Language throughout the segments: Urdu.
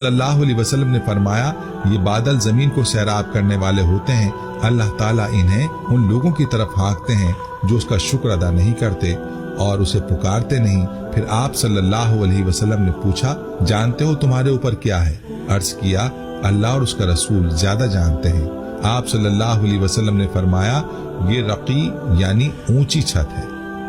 صلی اللہ علیہ وسلم نے فرمایا، یہ بادل زمین کو سیراب کرنے والے ہوتے ہیں، اللہ تعالیٰ انہیں ان لوگوں کی طرف ہانکتے ہیں جو اس کا شکر ادا نہیں کرتے اور اسے پکارتے نہیں۔ پھر آپ صلی اللہ علیہ وسلم نے پوچھا، جانتے ہو تمہارے اوپر کیا ہے؟ عرض کیا، اللہ اور اس کا رسول زیادہ جانتے ہیں۔ آپ صلی اللہ علیہ وسلم نے فرمایا، یہ رقی یعنی اونچی چھت ہے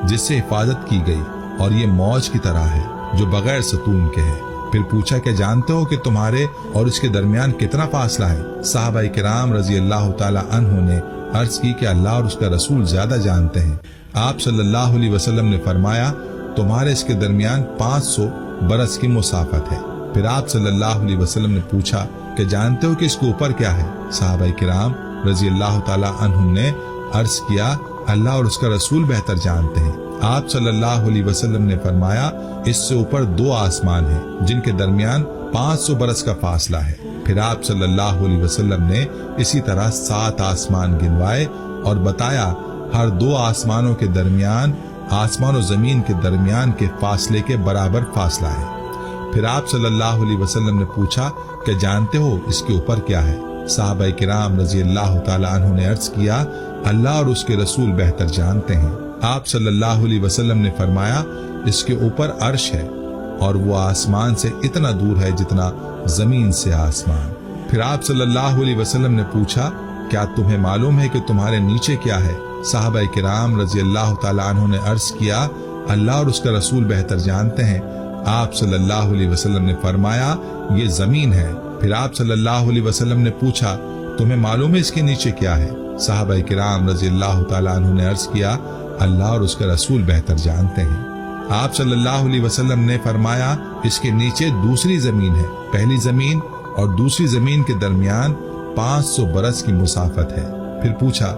جس سے حفاظت کی گئی، اور یہ موج کی طرح ہے جو بغیر ستون کے ہے۔ پھر پوچھا کہ جانتے ہو کہ تمہارے اور اس کے درمیان کتنا فاصلہ ہے؟ صحابہ کرام رضی اللہ تعالی عنہ نے عرض کی کہ اللہ اور اس کا رسول زیادہ جانتے ہیں۔ آپ صلی اللہ علیہ وسلم نے فرمایا، تمہارے اس کے درمیان 500 برس کی مسافت ہے۔ پھر آپ صلی اللہ علیہ وسلم نے پوچھا کہ جانتے ہو کہ اس کے اوپر کیا ہے؟ صحابہ کرام رضی اللہ تعالی عنہ نے عرض کیا، اللہ اور اس کا رسول بہتر جانتے ہیں۔ آپ صلی اللہ علیہ وسلم نے فرمایا، اس سے اوپر 2 آسمان ہیں جن کے درمیان 500 برس کا فاصلہ ہے۔ پھر آپ صلی اللہ علیہ وسلم نے اسی طرح 7 آسمان گنوائے اور بتایا، ہر 2 آسمانوں کے درمیان آسمان و زمین کے درمیان کے فاصلے کے برابر فاصلہ ہے۔ پھر آپ صلی اللہ علیہ وسلم نے پوچھا کہ جانتے ہو اس کے اوپر کیا ہے؟ صحابہ کرام رضی اللہ تعالی عنہ نے عرض کیا، اللہ اور اس کے رسول بہتر جانتے ہیں۔ آپ صلی اللہ علیہ وسلم نے فرمایا، اس کے اوپر عرش ہے اور وہ آسمان سے اتنا دور ہے جتنا زمین سے آسمان۔ پھر آپ صلی اللہ علیہ وسلم نے پوچھا، کیا تمہیں معلوم ہے کہ تمہارے نیچے کیا ہے؟ صحابہ کرام رضی اللہ تعالی عنہ نے عرض کیا، اللہ اور اس کا رسول بہتر جانتے ہیں۔ آپ صلی اللہ علیہ وسلم نے فرمایا، یہ زمین ہے۔ پھر آپ صلی اللہ علیہ وسلم نے پوچھا، تمہیں معلوم ہے اس کے نیچے کیا ہے؟ صحابہ کرام رضی اللہ تعالی عنہ نے عرض کیا، اللہ اور اس کا رسول بہتر جانتے ہیں۔ آپ صلی اللہ علیہ وسلم نے فرمایا، اس کے نیچے دوسری زمین ہے، پہلی زمین اور دوسری زمین کے درمیان 500 برس کی مسافت ہے۔ پھر پوچھا،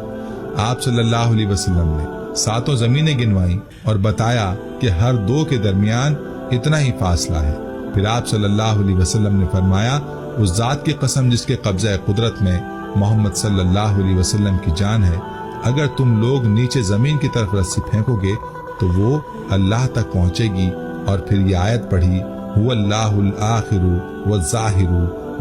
آپ صلی اللہ علیہ وسلم نے 7 زمینیں گنوائیں اور بتایا کہ ہر 2 کے درمیان اتنا ہی فاصلہ ہے۔ پھر آپ صلی اللہ علیہ وسلم نے فرمایا، اس ذات کی قسم جس کے قبضہ قدرت میں محمد صلی اللہ علیہ وسلم کی جان ہے، اگر تم لوگ نیچے زمین کی طرف رسی پھینکو گے تو وہ اللہ تک پہنچے گی۔ اور پھر یہ آیت پڑھی، هو اللہ الآخر والظاہر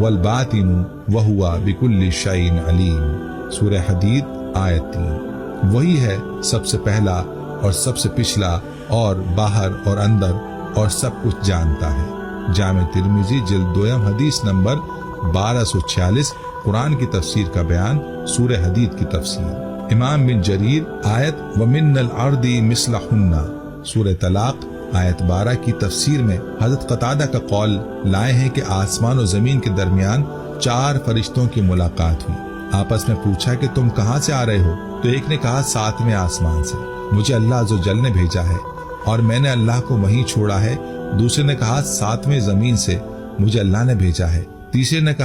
والباطن وہو بکل شیء علیم، سورہ حدید آیت 3۔ وہی ہے سب سے پہلا اور سب سے پچھلا اور باہر اور اندر اور سب کچھ جانتا ہے۔ جامع ترمذی جلد 2 حدیث نمبر 1246، قرآن کی تفسیر کا بیان، سورہ حدید کی تفسیر۔ امام بن جریر آیت وَمِنَّ الْأَرْضِ مِثْلَهُنَّ، سورہ طلاق آیت 12 کی تفسیر میں حضرت قتادہ کا قول لائے ہیں کہ آسمان و زمین کے درمیان 4 فرشتوں کی ملاقات ہوئی۔ آپس میں پوچھا کہ تم کہاں سے آ رہے ہو؟ تو ایک نے کہا 7ویں آسمان سے، مجھے اللہ عز و جل نے بھیجا ہے اور میں نے اللہ کو وہیں چھوڑا ہے۔ دوسرے نے کہا 7ویں زمین سے، مجھے اللہ نے بھیجا ہے۔ تیسرے نے کہا